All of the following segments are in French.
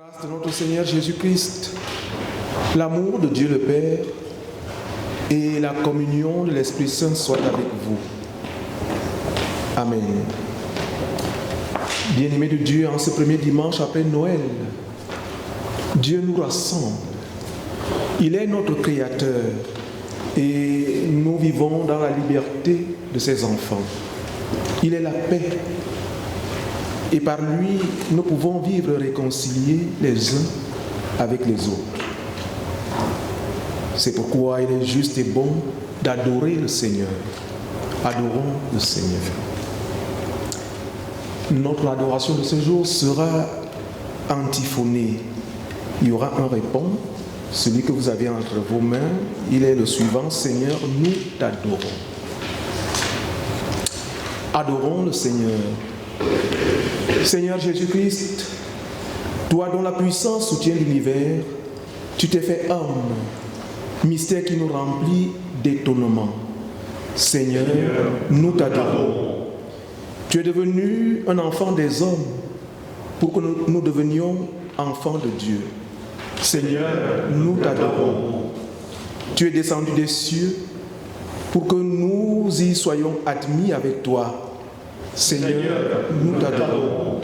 grâce de notre Seigneur Jésus-Christ, l'amour de Dieu le Père et la communion de l'Esprit Saint soient avec vous. Amen. Bien-aimés de Dieu, en ce premier dimanche après Noël, Dieu nous rassemble. Il est notre Créateur et nous vivons dans la liberté de ses enfants. Il est la paix. Et par lui, nous pouvons vivre réconciliés les uns avec les autres. C'est pourquoi il est juste et bon d'adorer le Seigneur. Adorons le Seigneur. Notre adoration de ce jour sera antiphonée. Il y aura un répond. Celui que vous avez entre vos mains, il est le suivant. Seigneur, nous t'adorons. Adorons le Seigneur. Seigneur Jésus-Christ, toi dont la puissance soutient l'univers, tu t'es fait homme, mystère qui nous remplit d'étonnement. Seigneur, nous t'adorons. Tu es devenu un enfant des hommes pour que nous devenions enfants de Dieu. Seigneur, nous t'adorons. Tu es descendu des cieux pour que nous y soyons admis avec toi. Seigneur, nous t'adorons.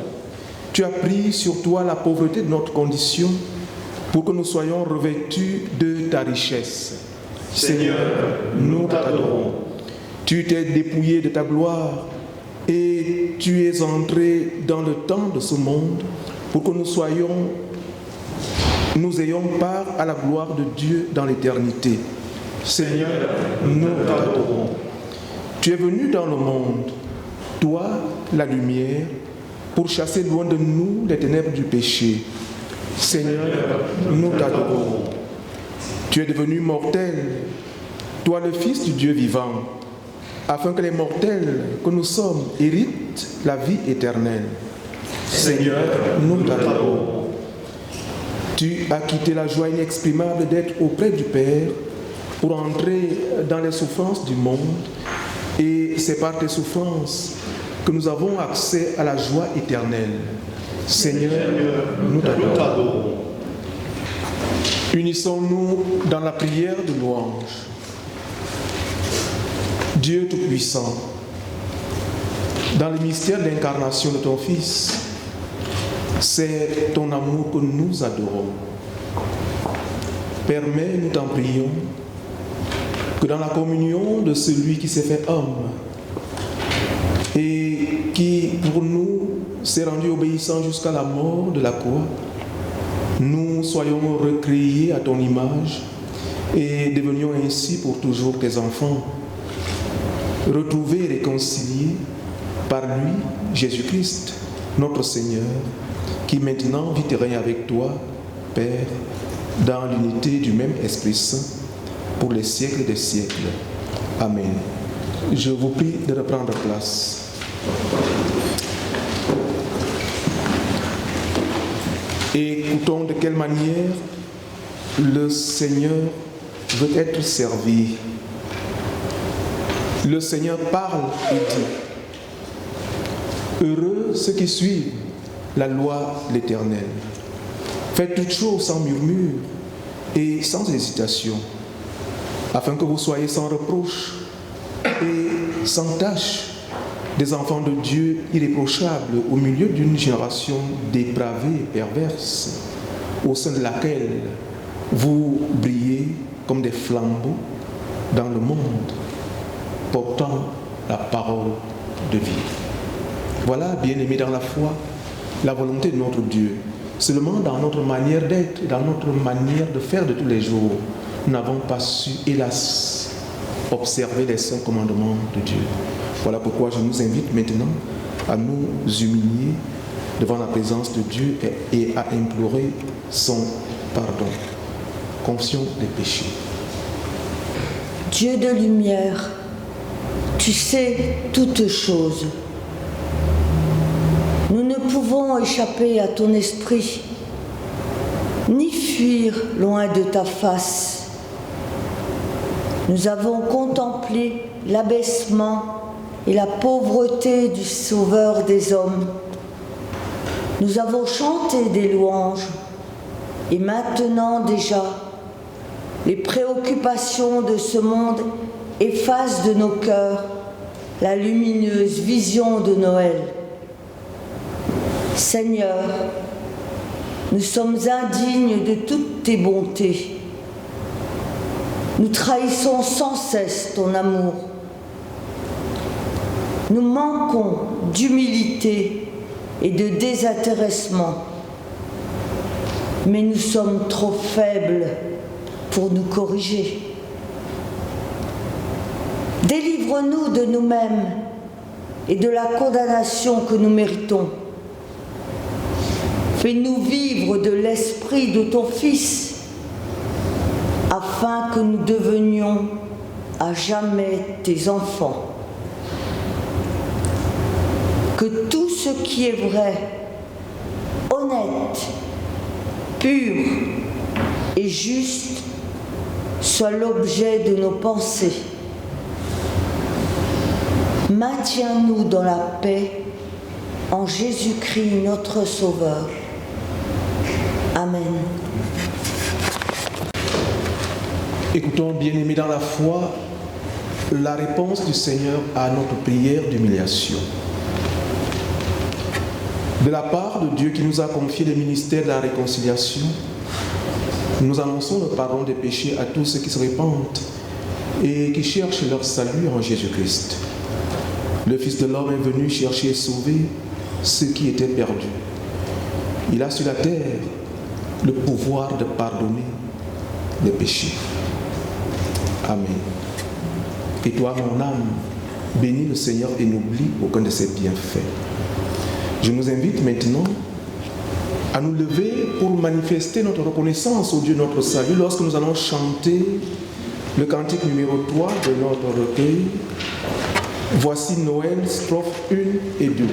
Tu as pris sur toi la pauvreté de notre condition pour que nous soyons revêtus de ta richesse. Seigneur, nous t'adorons. Tu t'es dépouillé de ta gloire et tu es entré dans le temps de ce monde pour que nous ayons part à la gloire de Dieu dans l'éternité. Seigneur, nous t'adorons. Tu es venu dans le monde, toi, la lumière, pour chasser loin de nous les ténèbres du péché. Seigneur, nous t'adorons. Tu es devenu mortel, toi le Fils du Dieu vivant, afin que les mortels que nous sommes héritent la vie éternelle. Seigneur, nous t'adorons. Tu as quitté la joie inexprimable d'être auprès du Père pour entrer dans les souffrances du monde, et c'est par tes souffrances que nous avons accès à la joie éternelle. Seigneur, nous t'adorons. Unissons-nous dans la prière de louange. Dieu Tout-Puissant, dans le mystère d'incarnation de ton Fils, c'est ton amour que nous adorons. Permets, nous t'en prions, que dans la communion de celui qui s'est fait homme et qui, pour nous, s'est rendu obéissant jusqu'à la mort de la croix, nous soyons recréés à ton image et devenions ainsi pour toujours tes enfants, retrouvés et réconciliés par lui, Jésus-Christ, notre Seigneur, qui maintenant vit et règne avec toi, Père, dans l'unité du même Esprit Saint, pour les siècles des siècles. Amen. Je vous prie de reprendre place. Et écoutons de quelle manière le Seigneur veut être servi. Le Seigneur parle et dit: heureux ceux qui suivent la loi de l'Éternel. Faites toutes choses sans murmure et sans hésitation, afin que vous soyez sans reproche et sans tache, des enfants de Dieu irréprochables au milieu d'une génération dépravée et perverse, au sein de laquelle vous brillez comme des flambeaux dans le monde, portant la parole de vie. Voilà, bien-aimés dans la foi, la volonté de notre Dieu. Seulement dans notre manière d'être, dans notre manière de faire de tous les jours, nous n'avons pas su, hélas, observer les saints commandements de Dieu. Voilà pourquoi je nous invite maintenant à nous humilier devant la présence de Dieu et à implorer son pardon. Confession des péchés. Dieu de lumière, tu sais toutes choses. Nous ne pouvons échapper à ton esprit, ni fuir loin de ta face. Nous avons contemplé l'abaissement et la pauvreté du Sauveur des hommes. Nous avons chanté des louanges Et maintenant déjà, les préoccupations de ce monde effacent de nos cœurs la lumineuse vision de Noël. Seigneur, nous sommes indignes de toutes tes bontés. Nous trahissons sans cesse ton amour. Nous manquons d'humilité et de désintéressement, mais nous sommes trop faibles pour nous corriger. Délivre-nous de nous-mêmes et de la condamnation que nous méritons. Fais-nous vivre de l'esprit de ton Fils, afin que nous devenions à jamais tes enfants. Que tout ce qui est vrai, honnête, pur et juste soit l'objet de nos pensées. Maintiens-nous dans la paix en Jésus-Christ notre Sauveur. Amen. Écoutons, bien-aimés dans la foi, la réponse du Seigneur à notre prière d'humiliation. De la part de Dieu qui nous a confié le ministère de la réconciliation, nous annonçons le pardon des péchés à tous ceux qui se répandent et qui cherchent leur salut en Jésus-Christ. Le Fils de l'homme est venu chercher et sauver ceux qui étaient perdus. Il a sur la terre le pouvoir de pardonner les péchés. Amen. Et toi, mon âme, bénis le Seigneur et n'oublie aucun de ses bienfaits. Je nous invite maintenant à nous lever pour manifester notre reconnaissance au Dieu notre salut lorsque nous allons chanter le cantique numéro 3 de notre recueil. Voici Noël, strophes 1 et 2.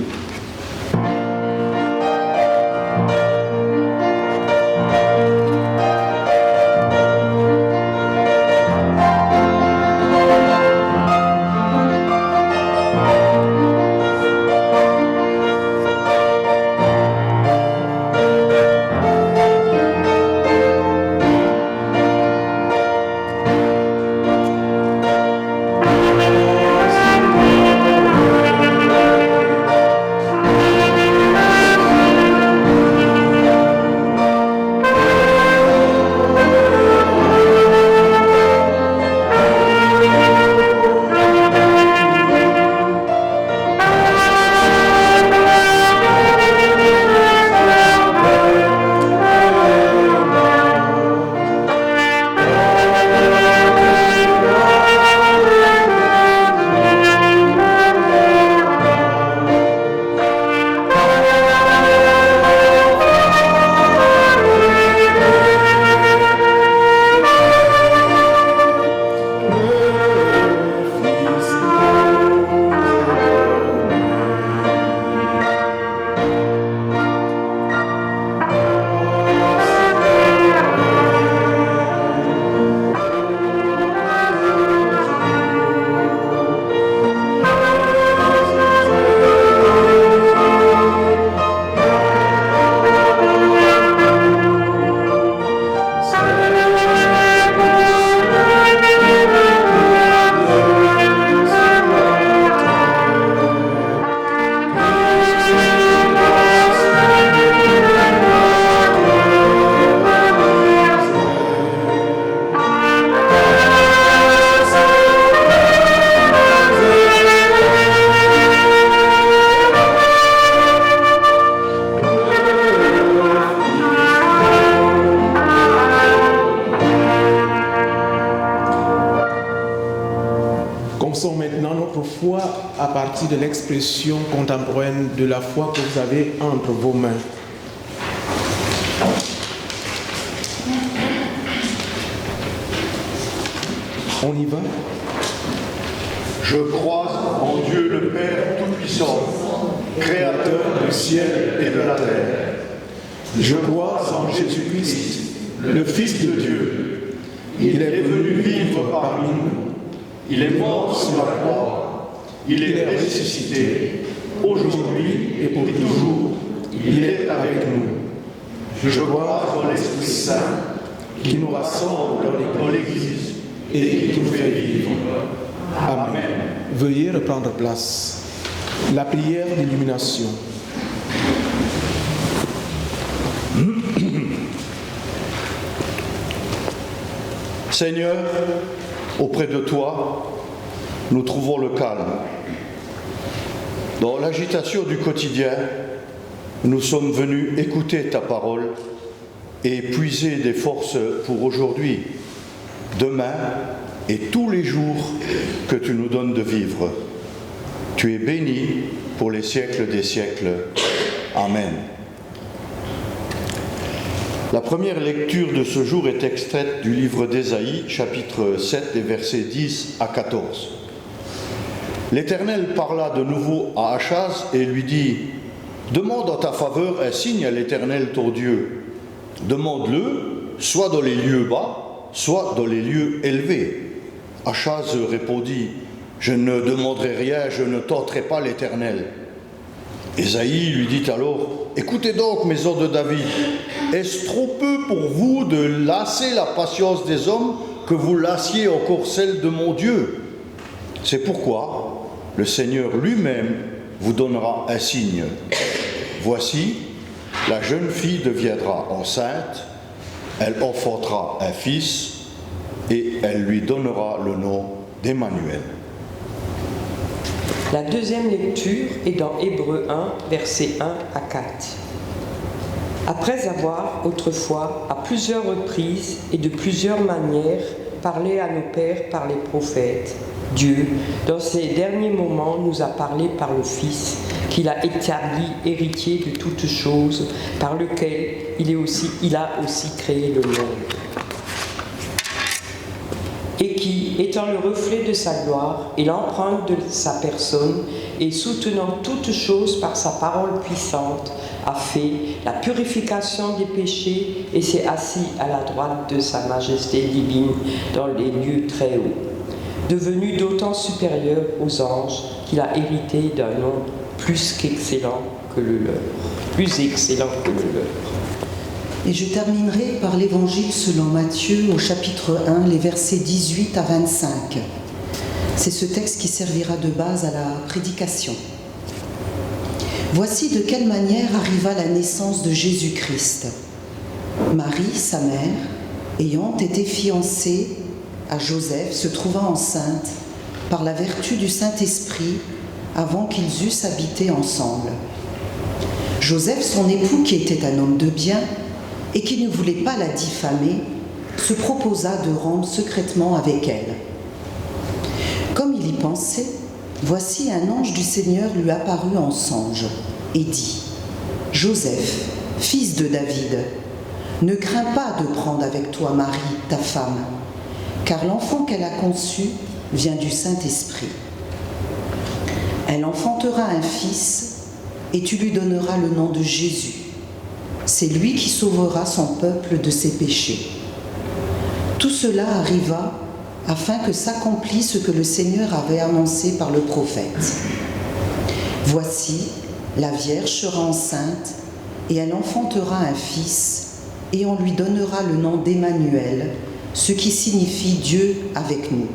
À partir de l'expression contemporaine de la foi que vous avez entre vos mains. On y va. Je crois en Dieu le Père Tout-Puissant, Créateur du ciel et de la terre. Je crois en Jésus-Christ, le Fils de Dieu. Il est venu vivre parmi nous. Il est mort sur la croix. Il est ressuscité, aujourd'hui et pour toujours, il est avec nous. Je crois en l'Esprit Saint qui nous rassemble dans l'Église et qui nous fait vivre. Amen. Veuillez reprendre place. La prière d'illumination. Seigneur, auprès de toi, nous trouvons le calme. Dans l'agitation du quotidien, nous sommes venus écouter ta parole et puiser des forces pour aujourd'hui, demain et tous les jours que tu nous donnes de vivre. Tu es béni pour les siècles des siècles. Amen. La première lecture de ce jour est extraite du livre d'Ésaïe, chapitre 7, des versets 10 à 14. L'Éternel parla de nouveau à Achaz et lui dit « Demande en ta faveur un signe à l'Éternel ton Dieu. Demande-le, soit dans les lieux bas, soit dans les lieux élevés. » Achaz répondit « Je ne demanderai rien, je ne tenterai pas l'Éternel. » Ésaïe lui dit alors « Écoutez donc, maison de David, est-ce trop peu pour vous de lasser la patience des hommes que vous lassiez encore celle de mon Dieu? C'est pourquoi le Seigneur lui-même vous donnera un signe. Voici, la jeune fille deviendra enceinte, elle enfantera un fils et elle lui donnera le nom d'Emmanuel. » La deuxième lecture est dans Hébreux 1, versets 1 à 4. Après avoir autrefois, à plusieurs reprises et de plusieurs manières, parlé à nos pères par les prophètes, Dieu, dans ces derniers moments, nous a parlé par le Fils, qu'il a établi héritier de toutes choses, par lequel il a aussi créé le monde. Et qui, étant le reflet de sa gloire et l'empreinte de sa personne, et soutenant toutes choses par sa parole puissante, a fait la purification des péchés et s'est assis à la droite de sa majesté divine dans les lieux très hauts, devenu d'autant supérieur aux anges qu'il a hérité d'un nom plus excellent que le leur. Et je terminerai par l'Évangile selon Matthieu au chapitre 1, les versets 18 à 25. C'est ce texte qui servira de base à la prédication. Voici de quelle manière arriva la naissance de Jésus-Christ. Marie, sa mère, ayant été fiancée à Joseph, se trouva enceinte par la vertu du Saint-Esprit avant qu'ils eussent habité ensemble. Joseph, son époux, qui était un homme de bien et qui ne voulait pas la diffamer, se proposa de rendre secrètement avec elle. Comme il y pensait, voici un ange du Seigneur lui apparut en songe et dit « Joseph, fils de David, ne crains pas de prendre avec toi Marie, ta femme, car l'enfant qu'elle a conçu vient du Saint-Esprit. Elle enfantera un fils et tu lui donneras le nom de Jésus. C'est lui qui sauvera son peuple de ses péchés. » Tout cela arriva afin que s'accomplisse ce que le Seigneur avait annoncé par le prophète. « Voici, la Vierge sera enceinte et elle enfantera un fils et on lui donnera le nom d'Emmanuel, ce qui signifie Dieu avec nous. »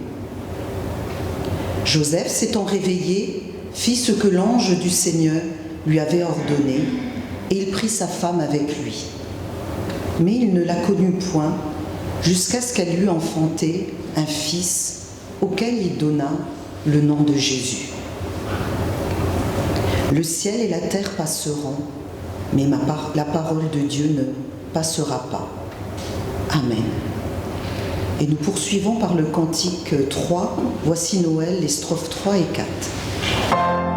Joseph, s'étant réveillé, fit ce que l'ange du Seigneur lui avait ordonné et il prit sa femme avec lui. Mais il ne la connut point jusqu'à ce qu'elle eût enfanté un fils auquel il donna le nom de Jésus. Le ciel et la terre passeront, mais la parole de Dieu ne passera pas. Amen. Et nous poursuivons par le cantique 3, voici Noël, les strophes 3 et 4. Amen.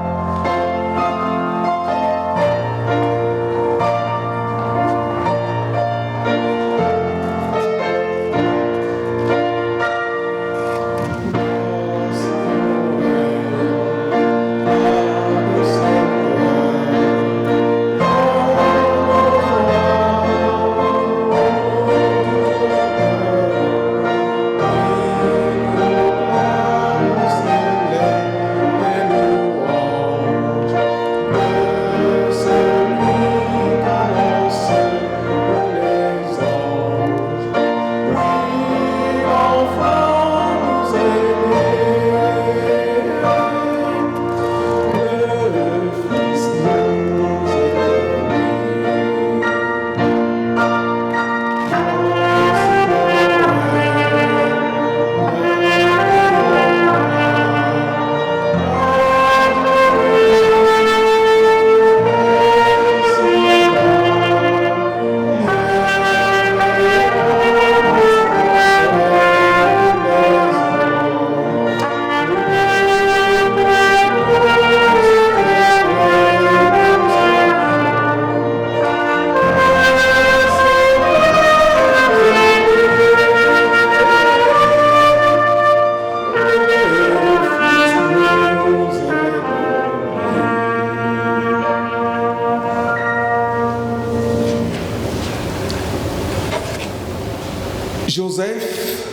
Joseph,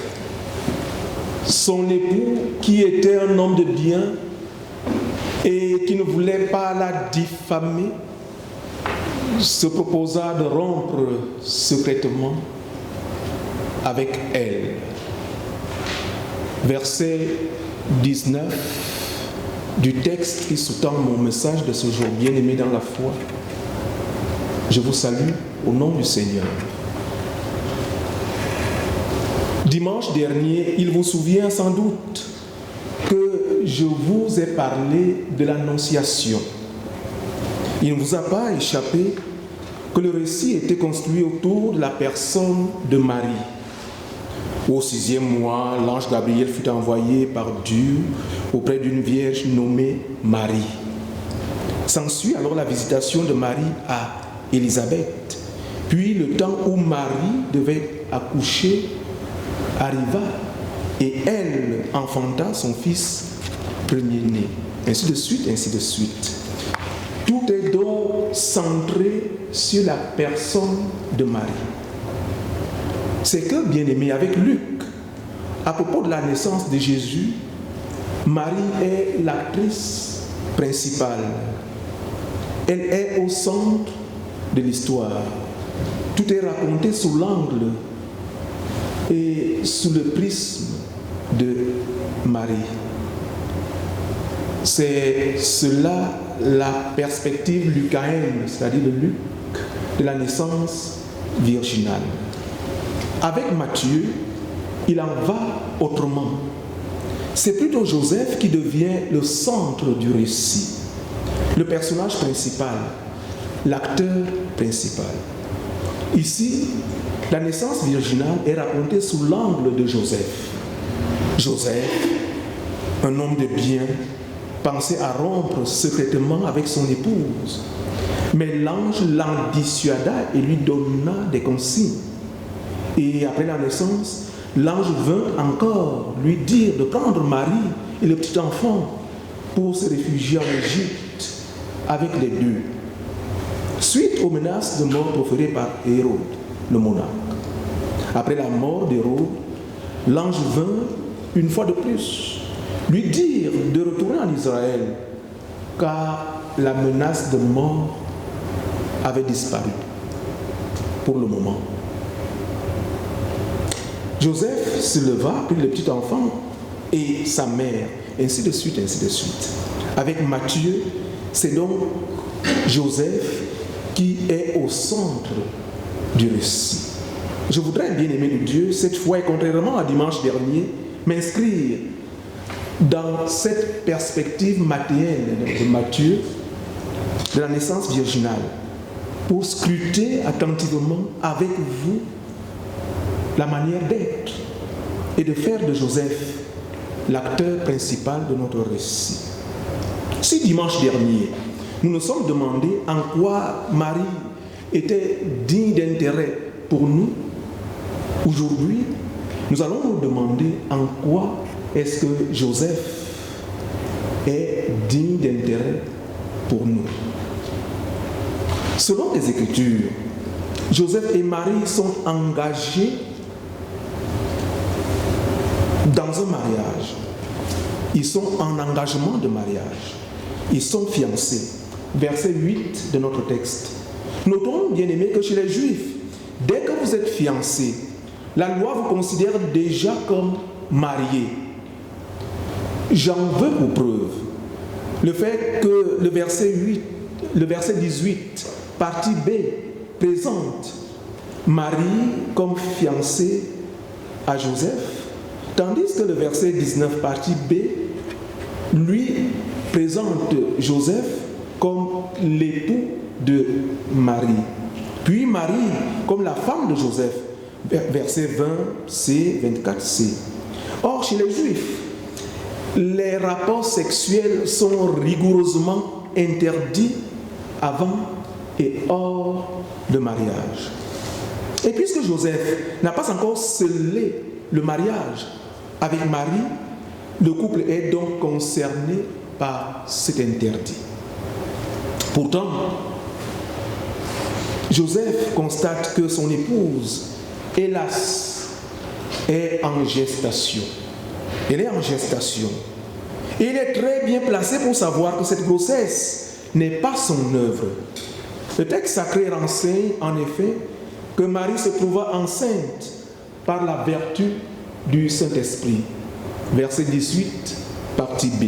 son époux, qui était un homme de bien et qui ne voulait pas la diffamer, se proposa de rompre secrètement avec elle. Verset 19 du texte qui sous-tend mon message de ce jour. Bien-aimés dans la foi, je vous salue au nom du Seigneur. Dimanche dernier, il vous souvient sans doute que je vous ai parlé de l'Annonciation. Il ne vous a pas échappé que le récit était construit autour de la personne de Marie. Au 6e mois, l'ange Gabriel fut envoyé par Dieu auprès d'une vierge nommée Marie. S'ensuit alors la visitation de Marie à Élisabeth. Puis le temps où Marie devait accoucher arriva et elle enfanta son fils premier-né. Ainsi de suite, ainsi de suite. Tout est donc centré sur la personne de Marie. C'est que, bien aimé, avec Luc, à propos de la naissance de Jésus, Marie est l'actrice principale. Elle est au centre de l'histoire. Tout est raconté sous l'angle et sous le prisme de Marie. C'est cela la perspective lucaine, c'est-à-dire de Luc, de la naissance virginale. Avec Matthieu, il en va autrement. C'est plutôt Joseph qui devient le centre du récit, le personnage principal, l'acteur principal. Ici, la naissance virginale est racontée sous l'angle de Joseph. Joseph, un homme de bien, pensait à rompre secrètement avec son épouse. Mais l'ange l'en dissuada et lui donna des consignes. Et après la naissance, l'ange vint encore lui dire de prendre Marie et le petit enfant pour se réfugier en Égypte avec les deux. Suite aux menaces de mort proférées par Hérode, le monarque. Après la mort d'Hérode, l'ange vint une fois de plus lui dire de retourner en Israël, car la menace de mort avait disparu pour le moment. Joseph se leva, prit le petit enfant et sa mère, ainsi de suite, ainsi de suite. Avec Matthieu, c'est donc Joseph qui est au centre du récit. Je voudrais, bien aimé de Dieu, cette fois et contrairement à dimanche dernier, m'inscrire dans cette perspective mathéenne de Matthieu, de la naissance virginale, pour scruter attentivement avec vous la manière d'être et de faire de Joseph l'acteur principal de notre récit. Si dimanche dernier, nous nous sommes demandé en quoi Marie était digne d'intérêt pour nous, aujourd'hui, nous allons nous demander en quoi est-ce que Joseph est digne d'intérêt pour nous. Selon les Écritures, Joseph et Marie sont engagés dans un mariage. Ils sont en engagement de mariage. Ils sont fiancés. Verset 8 de notre texte. Notons, bien aimés, que chez les Juifs, dès que vous êtes fiancés, la loi vous considère déjà comme mariés. J'en veux pour preuve le fait que le verset 18, partie B, présente Marie comme fiancée à Joseph, tandis que le verset 19, partie B, lui présente Joseph comme l'époux de Marie. Puis Marie comme la femme de Joseph, verset 20c, 24c. Or, chez les Juifs, les rapports sexuels sont rigoureusement interdits avant et hors de mariage. Et puisque Joseph n'a pas encore scellé le mariage avec Marie, le couple est donc concerné par cet interdit. Pourtant, Joseph constate que son épouse, hélas, est en gestation. Elle est en gestation. Et il est très bien placé pour savoir que cette grossesse n'est pas son œuvre. Le texte sacré renseigne en effet que Marie se trouva enceinte par la vertu du Saint-Esprit. Verset 18, partie B.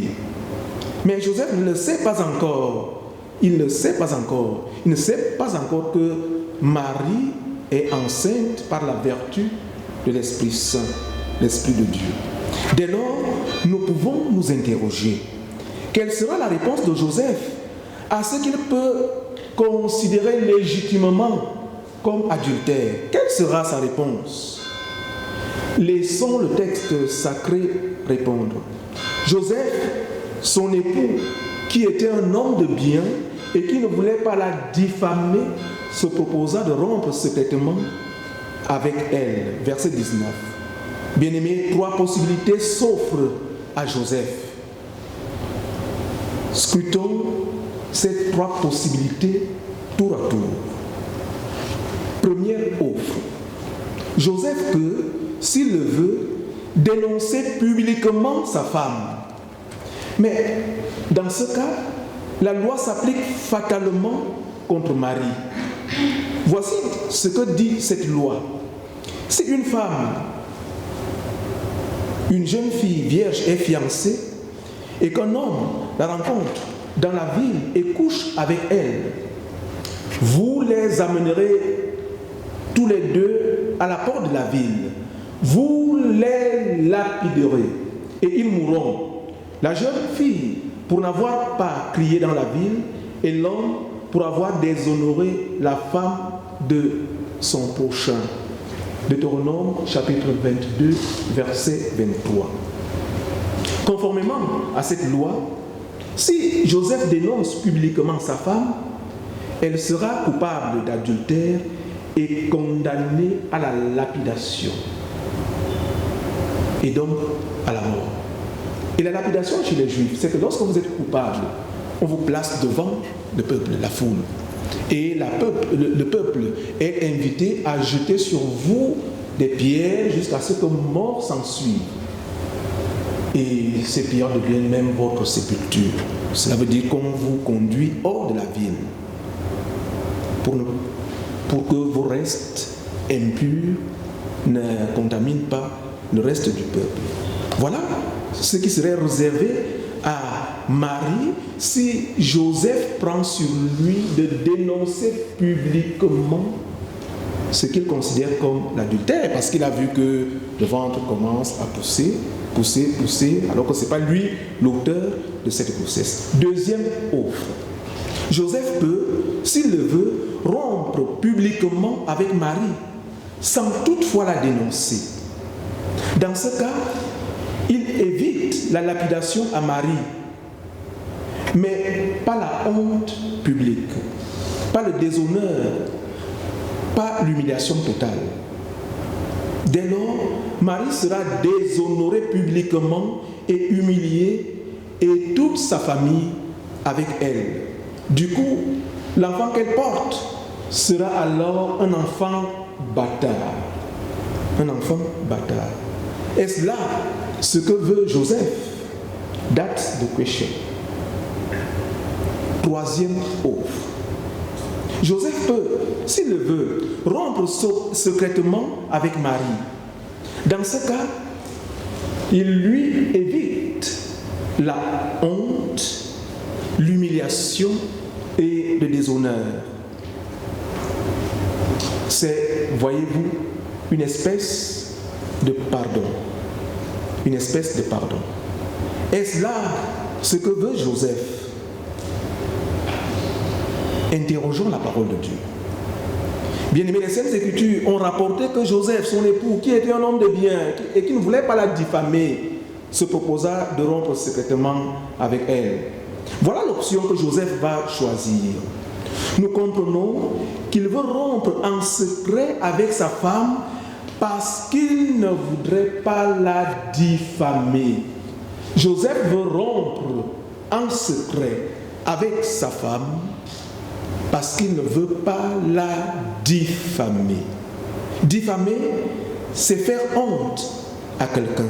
Mais Joseph ne le sait pas encore. Il ne sait pas encore. Il ne sait pas encore que Marie est enceinte par la vertu de l'Esprit Saint, l'Esprit de Dieu. Dès lors, nous pouvons nous interroger. Quelle sera la réponse de Joseph à ce qu'il peut considérer légitimement comme adultère? Quelle sera sa réponse? Laissons le texte sacré répondre. Joseph, son époux, qui était un homme de bien et qui ne voulait pas la diffamer, se proposa de rompre secrètement avec elle. Verset 19. Bien-aimés, 3 possibilités s'offrent à Joseph. Scrutons ces 3 possibilités tour à tour. Première offre. Joseph peut, s'il le veut, dénoncer publiquement sa femme. Mais dans ce cas, la loi s'applique fatalement contre Marie. Voici ce que dit cette loi. Si une femme, une jeune fille vierge est fiancée et qu'un homme la rencontre dans la ville et couche avec elle, vous les amènerez tous les deux à la porte de la ville. Vous les lapiderez et ils mourront. La jeune fille pour n'avoir pas crié dans la ville et l'homme pour avoir déshonoré la femme de son prochain. Deutéronome chapitre 22, verset 23. Conformément à cette loi, si Joseph dénonce publiquement sa femme, elle sera coupable d'adultère et condamnée à la lapidation et donc à la mort. Et la lapidation chez les Juifs, c'est que lorsque vous êtes coupable, on vous place devant le peuple, la foule. Et le peuple est invité à jeter sur vous des pierres jusqu'à ce que mort s'ensuive. Et ces pierres deviennent même votre sépulture. Cela veut dire qu'on vous conduit hors de la ville pour que vos restes impurs ne contaminent pas le reste du peuple. Voilà ce qui serait réservé à Marie si Joseph prend sur lui de dénoncer publiquement ce qu'il considère comme l'adultère, parce qu'il a vu que le ventre commence à pousser, alors que ce n'est pas lui l'auteur de cette grossesse. Deuxième offre. Joseph peut, s'il le veut, rompre publiquement avec Marie, sans toutefois la dénoncer. Dans ce cas, il évite la lapidation à Marie, mais pas la honte publique, pas le déshonneur, pas l'humiliation totale. Dès lors, Marie sera déshonorée publiquement et humiliée, et toute sa famille avec elle. Du coup, l'enfant qu'elle porte sera alors un enfant bâtard. Un enfant bâtard. Est-ce là ce que veut Joseph? That's the question. Troisième offre. Joseph peut, s'il le veut, rompre secrètement avec Marie. Dans ce cas, il lui évite la honte, l'humiliation et le déshonneur. C'est, voyez-vous, une espèce de pardon. Une espèce de pardon. Est-ce là ce que veut Joseph? Interrogeons la parole de Dieu. Bien-aimés, les Saintes Écritures ont rapporté que Joseph, son époux, qui était un homme de bien et qui ne voulait pas la diffamer, se proposa de rompre secrètement avec elle. Voilà l'option que Joseph va choisir. Nous comprenons qu'il veut rompre en secret avec sa femme parce qu'il ne voudrait pas la diffamer. Joseph veut rompre en secret avec sa femme parce qu'il ne veut pas la diffamer. Diffamer, c'est faire honte à quelqu'un.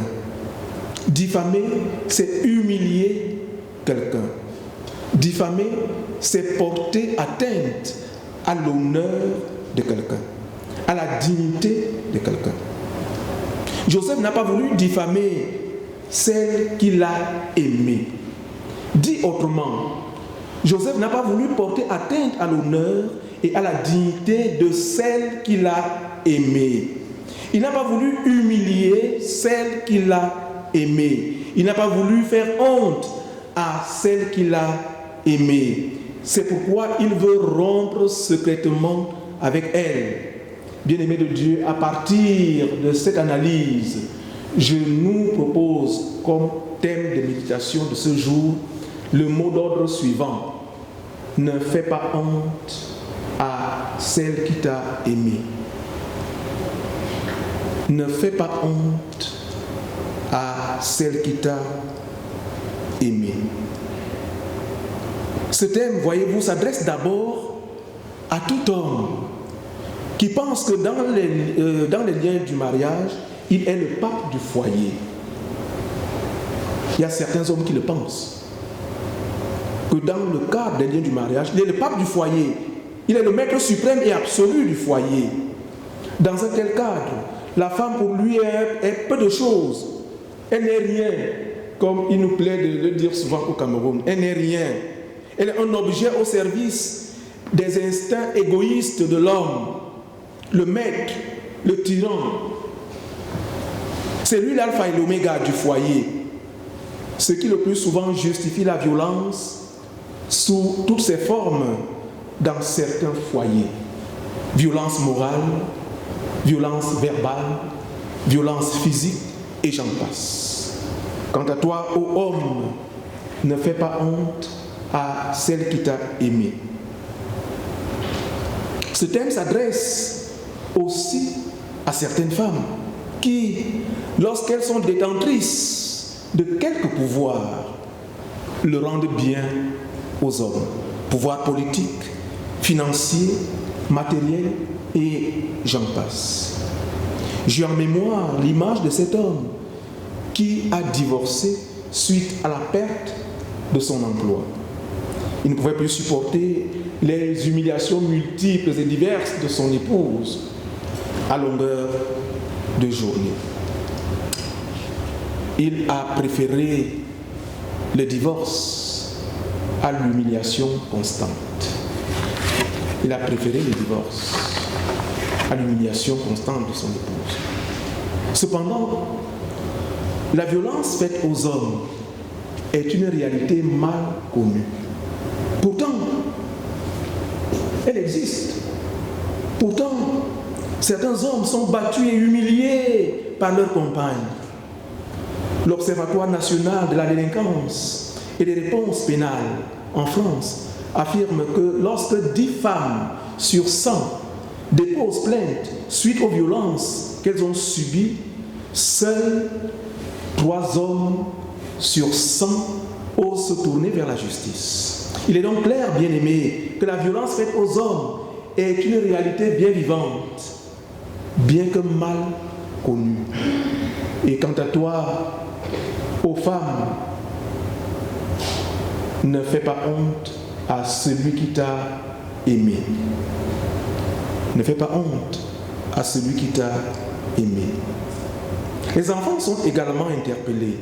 Diffamer, c'est humilier quelqu'un. Diffamer, c'est porter atteinte à l'honneur de quelqu'un, à la dignité de quelqu'un. Joseph n'a pas voulu diffamer celle qu'il a aimée. Dit autrement, Joseph n'a pas voulu porter atteinte à l'honneur et à la dignité de celle qu'il a aimée. Il n'a pas voulu humilier celle qu'il a aimée. Il n'a pas voulu faire honte à celle qu'il a aimée. C'est pourquoi il veut rompre secrètement avec elle. Bien-aimés de Dieu, à partir de cette analyse, je nous propose comme thème de méditation de ce jour le mot d'ordre suivant. Ne fais pas honte à celle qui t'a aimé. Ne fais pas honte à celle qui t'a aimé. Ce thème, voyez-vous, s'adresse d'abord à tout homme qui pense que dans les liens du mariage, il est le pape du foyer. Il y a certains hommes qui le pensent. Que dans le cadre des liens du mariage, il est le pape du foyer. Il est le maître suprême et absolu du foyer. Dans un tel cadre, la femme pour lui est peu de choses. Elle n'est rien, comme il nous plaît de le dire souvent au Cameroun. Elle n'est rien. Elle est un objet au service des instincts égoïstes de l'homme. Le maître, le tyran. C'est lui l'alpha et l'oméga du foyer. Ce qui le plus souvent justifie la violence sous toutes ses formes dans certains foyers. Violence morale, violence verbale, violence physique et j'en passe. Quant à toi, ô homme, ne fais pas honte à celle qui t'a aimé. Ce thème s'adresse aussi à certaines femmes qui, lorsqu'elles sont détentrices de quelque pouvoir, le rendent bien aux hommes. Pouvoir politique, financier, matériel et j'en passe. J'ai en mémoire l'image de cet homme qui a divorcé suite à la perte de son emploi. Il ne pouvait plus supporter les humiliations multiples et diverses de son épouse à longueur de journée. Il a préféré le divorce à l'humiliation constante. Il a préféré le divorce à l'humiliation constante de son épouse. Cependant, la violence faite aux hommes est une réalité mal connue. Pourtant, elle existe. Pourtant, certains hommes sont battus et humiliés par leurs compagnes. L'Observatoire national de la délinquance et des réponses pénales en France affirme que lorsque 10 femmes sur 100 déposent plainte suite aux violences qu'elles ont subies, seuls 3 hommes sur 100 osent se tourner vers la justice. Il est donc clair, bien-aimés, que la violence faite aux hommes est une réalité bien vivante, bien que mal connue. Et quant à toi, aux femmes, ne fais pas honte à celui qui t'a aimé. Ne fais pas honte à celui qui t'a aimé. Les enfants sont également interpellés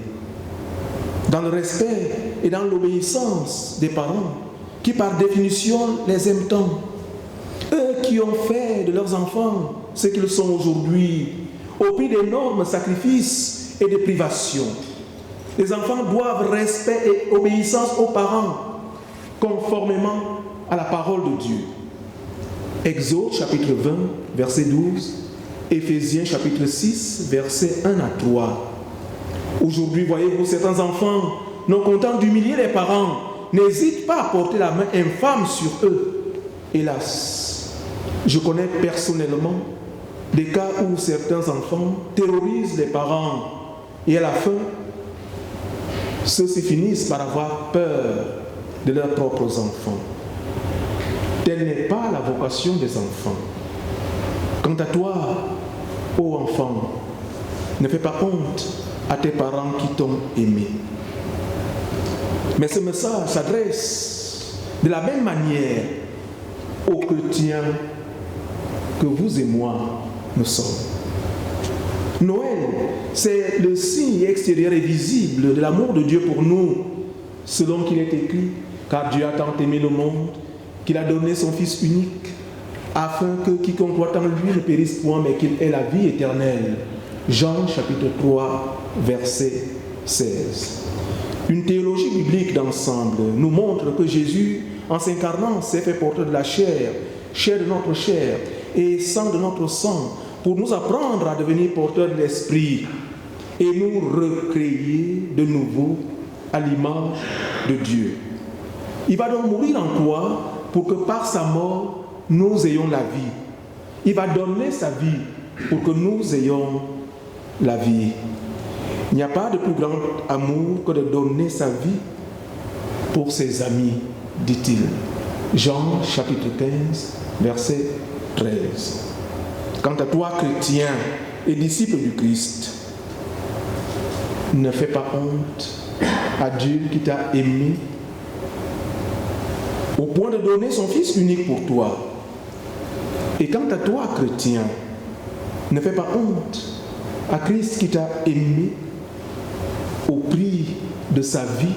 dans le respect et dans l'obéissance des parents qui par définition les aiment tant. Eux qui ont fait de leurs enfants ce qu'ils sont aujourd'hui au prix d'énormes sacrifices et de privations. Les enfants doivent respect et obéissance aux parents conformément à la parole de Dieu. Exode chapitre 20, verset 12, Éphésiens chapitre 6, versets 1 à 3. Aujourd'hui, voyez-vous, certains enfants, non contents d'humilier les parents, n'hésitent pas à porter la main infâme sur eux. Hélas, je connais personnellement des cas où certains enfants terrorisent les parents et à la fin, ceux-ci finissent par avoir peur de leurs propres enfants. Telle n'est pas la vocation des enfants. Quant à toi, Ô enfant, ne fais pas honte à tes parents qui t'ont aimé. Mais ce message s'adresse de la même manière aux chrétiens que vous et moi nous sommes. Noël, c'est le signe extérieur et visible de l'amour de Dieu pour nous, selon qu'il est écrit, car Dieu a tant aimé le monde qu'il a donné son Fils unique, afin que quiconque croit en lui ne périsse point, mais qu'il ait la vie éternelle. Jean chapitre 3, verset 16. Une théologie biblique d'ensemble nous montre que Jésus, en s'incarnant, s'est fait porteur de la chair, chair de notre chair et sang de notre sang, pour nous apprendre à devenir porteurs de l'Esprit et nous recréer de nouveau à l'image de Dieu. Il va donc mourir en toi pour que par sa mort, nous ayons la vie. Il va donner sa vie pour que nous ayons la vie. Il n'y a pas de plus grand amour que de donner sa vie pour ses amis, dit-il. Jean chapitre 15, verset 13. Quant à toi, chrétien et disciple du Christ, ne fais pas honte à Dieu qui t'a aimé au point de donner son Fils unique pour toi. Et quant à toi, chrétien, ne fais pas honte à Christ qui t'a aimé au prix de sa vie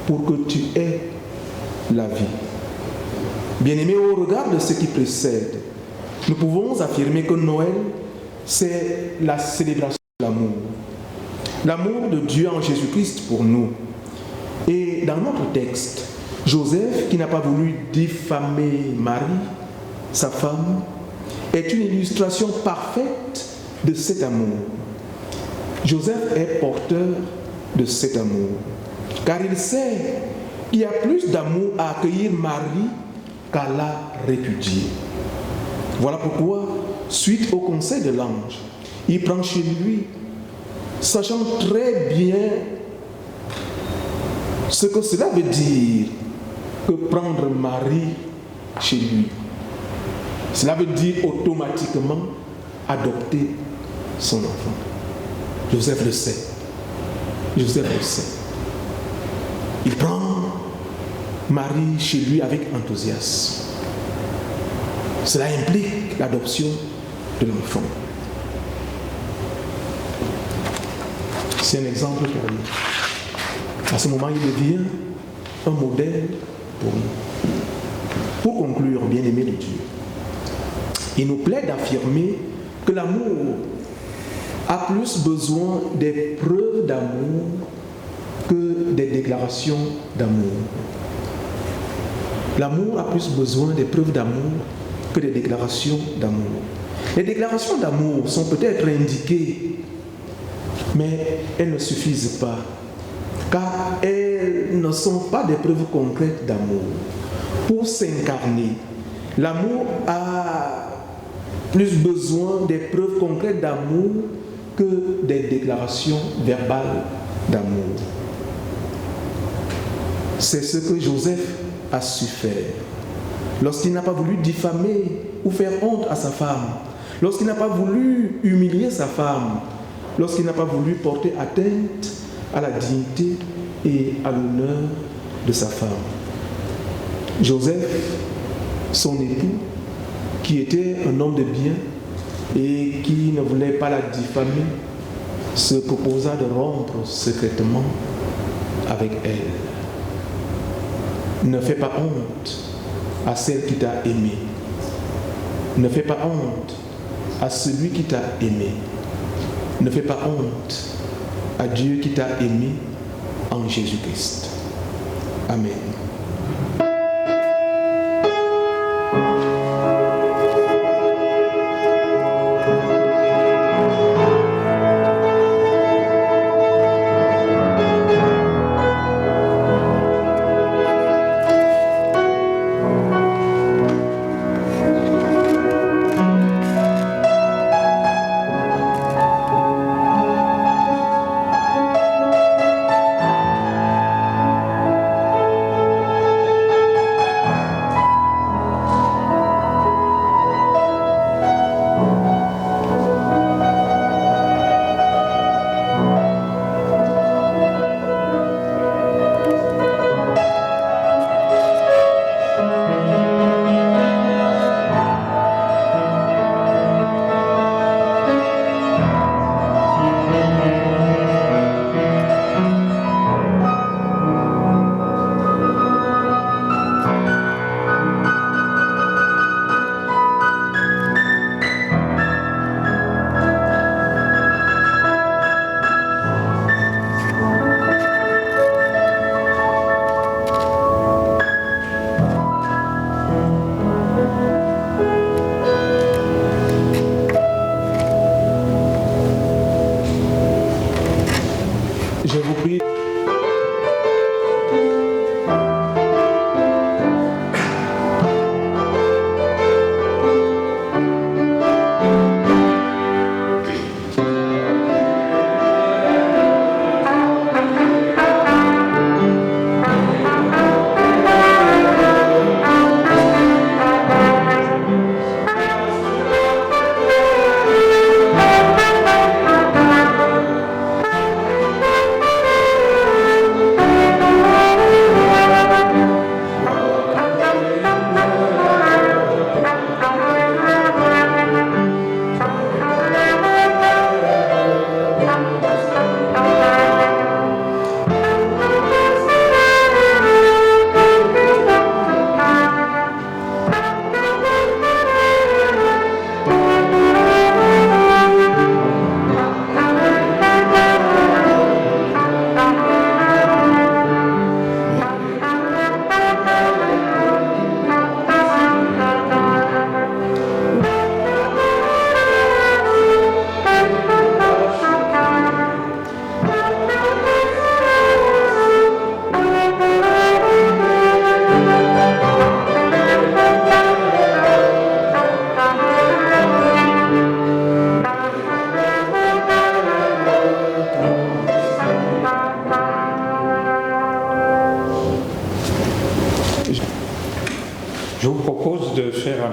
pour que tu aies la vie. Bien-aimés, au regard de ce qui précède, nous pouvons affirmer que Noël, c'est la célébration de l'amour. L'amour de Dieu en Jésus-Christ pour nous. Et dans notre texte, Joseph, qui n'a pas voulu diffamer Marie, sa femme, est une illustration parfaite de cet amour. Joseph est porteur de cet amour, car il sait qu'il y a plus d'amour à accueillir Marie qu'à la répudier. Voilà pourquoi, suite au conseil de l'ange, il prend chez lui, sachant très bien ce que cela veut dire que prendre Marie chez lui. Cela veut dire automatiquement adopter son enfant. Joseph le sait. Joseph le sait. Il prend Marie chez lui avec enthousiasme. Cela implique l'adoption de l'enfant. C'est un exemple pour lui. À ce moment, il devient un modèle pour nous. Pour conclure, bien-aimés de Dieu, il nous plaît d'affirmer que l'amour a plus besoin des preuves d'amour que des déclarations d'amour. L'amour a plus besoin des preuves d'amour que des déclarations d'amour. Les déclarations d'amour sont peut-être indiquées, mais elles ne suffisent pas, car elles ne sont pas des preuves concrètes d'amour. Pour s'incarner, l'amour a plus besoin des preuves concrètes d'amour que des déclarations verbales d'amour. C'est ce que Joseph a su faire. Lorsqu'il n'a pas voulu diffamer ou faire honte à sa femme, lorsqu'il n'a pas voulu humilier sa femme, lorsqu'il n'a pas voulu porter atteinte à la dignité et à l'honneur de sa femme. Joseph, son époux, qui était un homme de bien et qui ne voulait pas la diffamer, se proposa de rompre secrètement avec elle. Ne fais pas honte à celle qui t'a aimé. Ne fais pas honte à celui qui t'a aimé. Ne fais pas honte à Dieu qui t'a aimé en Jésus-Christ. Amen.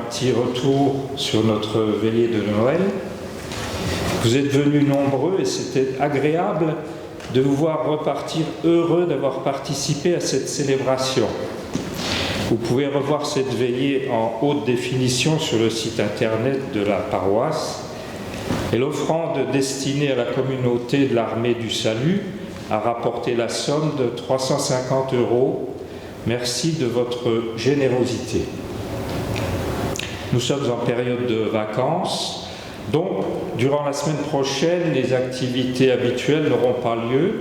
petit retour sur notre veillée de Noël. Vous êtes venus nombreux et c'était agréable de vous voir repartir heureux d'avoir participé à cette célébration. Vous pouvez revoir cette veillée en haute définition sur le site internet de la paroisse. Et l'offrande destinée à la communauté de l'Armée du Salut a rapporté la somme de 350 €. Merci de votre générosité. Nous sommes en période de vacances, donc durant la semaine prochaine, les activités habituelles n'auront pas lieu.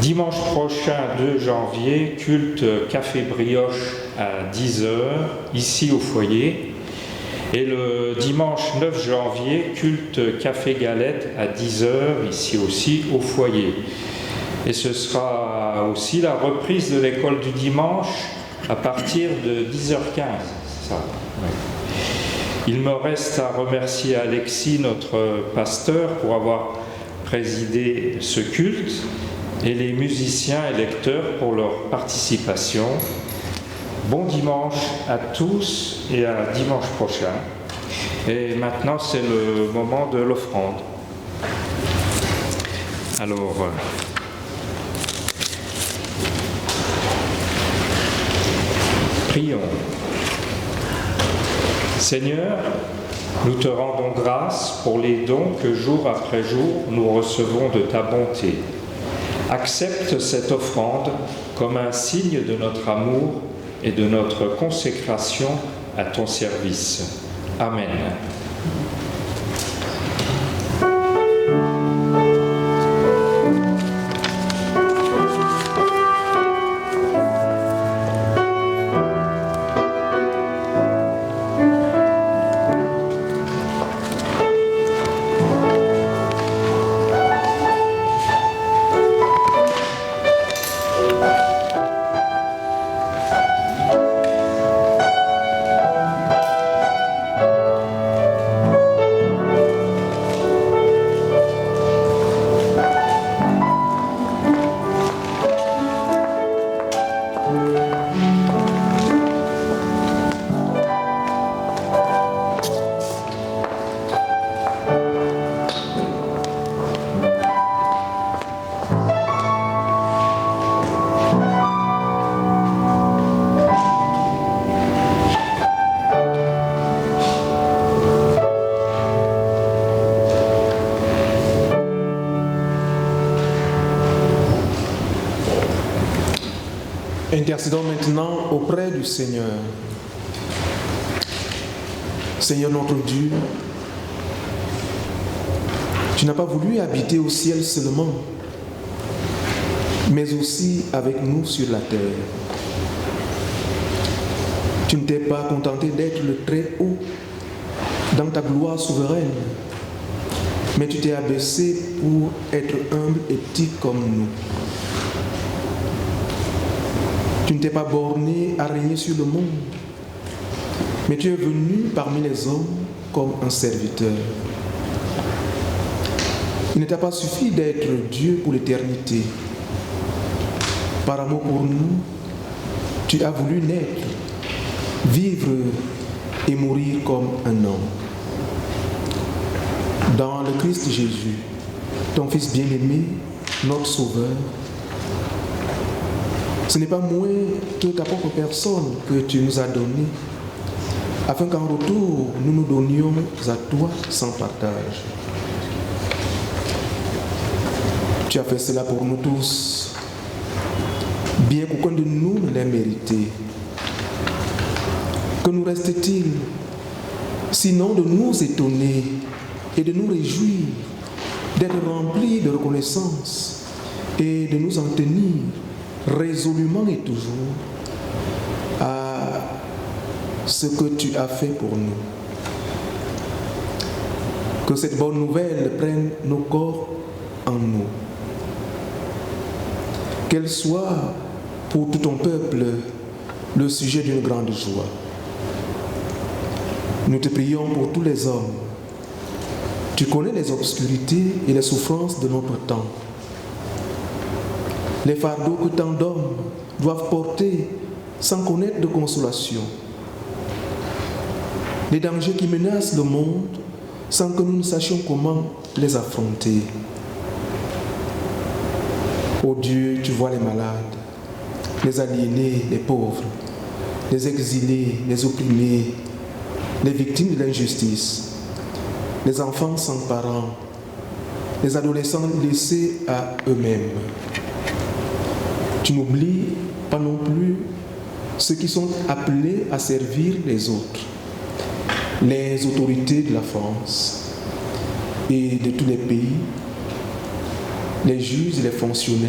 Dimanche prochain, 2 janvier, culte café brioche à 10 h, ici au foyer. Et le dimanche 9 janvier, culte café galette à 10 h, ici aussi au foyer. Et ce sera aussi la reprise de l'école du dimanche à partir de 10h15. C'est ça, oui. Il me reste à remercier Alexis, notre pasteur, pour avoir présidé ce culte, et les musiciens et lecteurs pour leur participation. Bon dimanche à tous et à dimanche prochain. Et maintenant, c'est le moment de l'offrande. Alors, prions. Seigneur, nous te rendons grâce pour les dons que jour après jour nous recevons de ta bonté. Accepte cette offrande comme un signe de notre amour et de notre consécration à ton service. Amen. Intercédons maintenant auprès du Seigneur. Seigneur notre Dieu, tu n'as pas voulu habiter au ciel seulement, mais aussi avec nous sur la terre. Tu ne t'es pas contenté d'être le très haut dans ta gloire souveraine, mais tu t'es abaissé pour être humble et petit comme nous. Tu ne t'es pas borné à régner sur le monde, mais tu es venu parmi les hommes comme un serviteur. Il ne t'a pas suffi d'être Dieu pour l'éternité. Par amour pour nous, tu as voulu naître, vivre et mourir comme un homme. Dans le Christ Jésus, ton Fils bien-aimé, notre Sauveur, ce n'est pas moins que ta propre personne que tu nous as donnée, afin qu'en retour, nous nous donnions à toi sans partage. Tu as fait cela pour nous tous, bien qu'aucun de nous ne l'ait mérité. Que nous reste-t-il, sinon de nous étonner et de nous réjouir, d'être remplis de reconnaissance et de nous en tenir résolument et toujours à ce que tu as fait pour nous. Que cette bonne nouvelle prenne nos corps en nous. Qu'elle soit pour tout ton peuple le sujet d'une grande joie. Nous te prions pour tous les hommes. Tu connais les obscurités et les souffrances de notre temps. Les fardeaux que tant d'hommes doivent porter sans connaître de consolation. les dangers qui menacent le monde sans que nous ne sachions comment les affronter. Ô Dieu, tu vois les malades, les aliénés, les pauvres, les exilés, les opprimés, les victimes de l'injustice, les enfants sans parents, les adolescents laissés à eux-mêmes. Tu n'oublies pas non plus ceux qui sont appelés à servir les autres, les autorités de la France et de tous les pays, les juges et les fonctionnaires,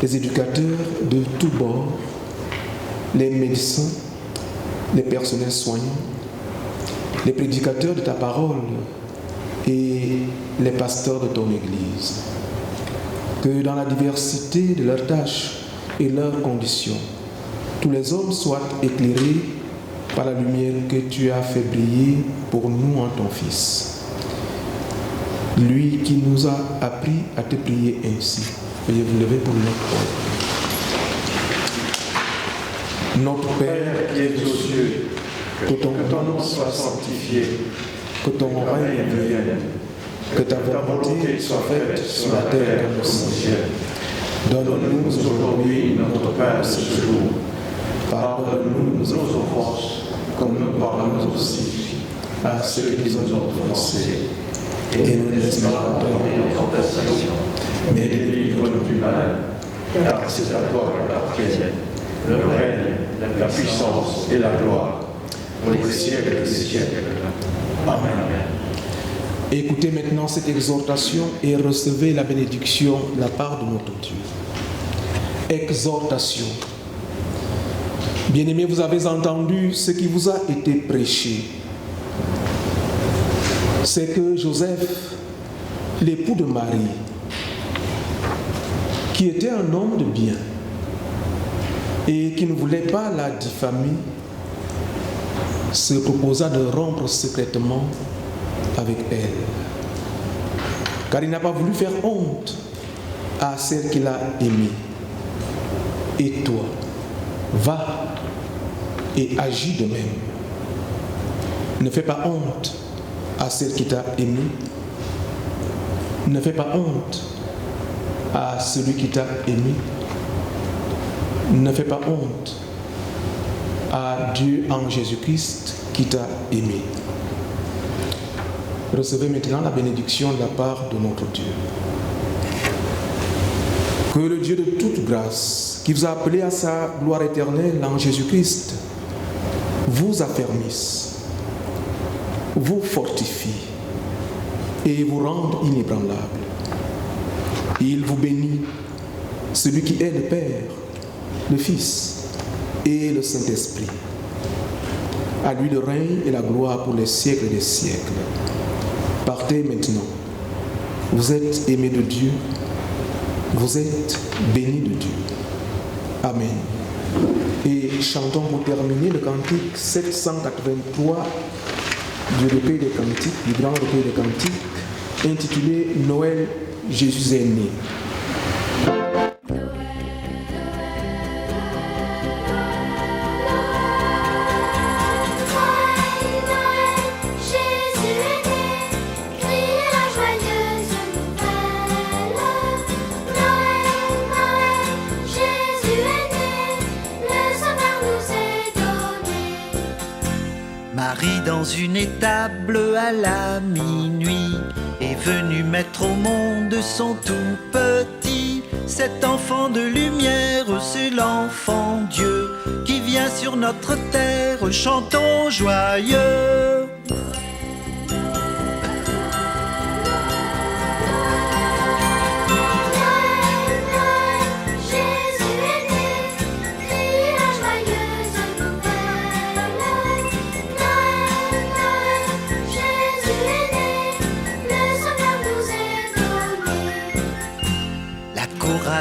les éducateurs de tous bords, les médecins, les personnels soignants, les prédicateurs de ta parole et les pasteurs de ton Église. Que dans la diversité de leurs tâches et leurs conditions, tous les hommes soient éclairés par la lumière que tu as fait briller pour nous en ton Fils. Lui qui nous a appris à te prier ainsi. Veuillez vous lever pour notre Père qui es aux cieux, que ton nom soit sanctifié, que ton règne vienne, que ta volonté soit faite sur la terre comme au ciel. Donne-nous aujourd'hui notre pain de ce jour. Pardonne-nous nos offenses, comme nous pardonnons aussi à ceux qui nous ont offensés. Et ne nous laisse pas tomber en tentation, mais délivre-nous du mal, car c'est à toi qu'appartiennent le règne, la puissance et la gloire, pour les siècles des siècles. Amen. Écoutez maintenant cette exhortation et recevez la bénédiction de la part de notre Dieu. Exhortation. Bien-aimés, vous avez entendu ce qui vous a été prêché. C'est que Joseph, l'époux de Marie, qui était un homme de bien et qui ne voulait pas la diffamer, se proposa de rompre secrètement avec elle. Car il n'a pas voulu faire honte à celle qu'il a aimée. Et toi, va et agis de même. Ne fais pas honte à celle qui t'a aimé. Ne fais pas honte à celui qui t'a aimé. Ne fais pas honte à Dieu en Jésus-Christ qui t'a aimé. Recevez maintenant la bénédiction de la part de notre Dieu. Que le Dieu de toute grâce, qui vous a appelé à sa gloire éternelle en Jésus-Christ, vous affermisse, vous fortifie et vous rende inébranlable. Il vous bénit, celui qui est le Père, le Fils et le Saint-Esprit. À lui le règne et la gloire pour les siècles des siècles. Partez maintenant. Vous êtes aimés de Dieu. Vous êtes bénis de Dieu. Amen. Et chantons pour terminer le cantique 783 du recueil des cantiques, du grand recueil des cantiques, intitulé Noël, Jésus est né. Marie, dans une étable à la minuit, est venue mettre au monde son tout petit. Cet enfant de lumière, c'est l'enfant Dieu qui vient sur notre terre, chantons joyeux.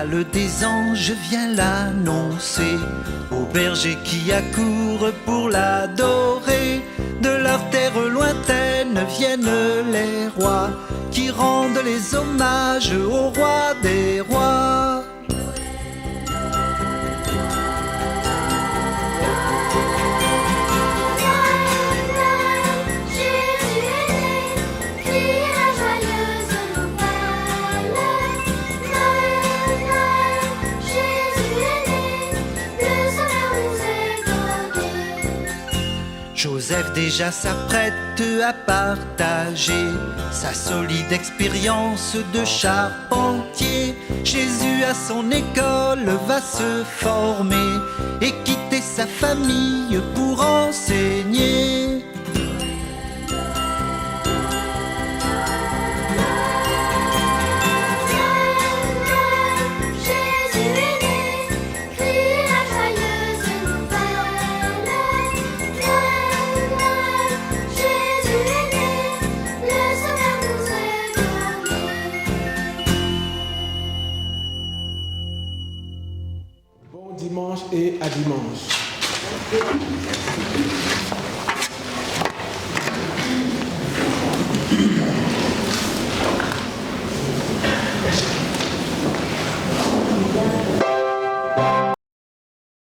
Le des anges vient l'annoncer aux bergers qui accourent pour l'adorer. De leur terre lointaine viennent les rois qui rendent les hommages au roi des rois. déjà s'apprête à partager sa solide expérience de charpentier. Jésus à son école va se former et quitter sa famille pour enseigner. Bon dimanche et à dimanche.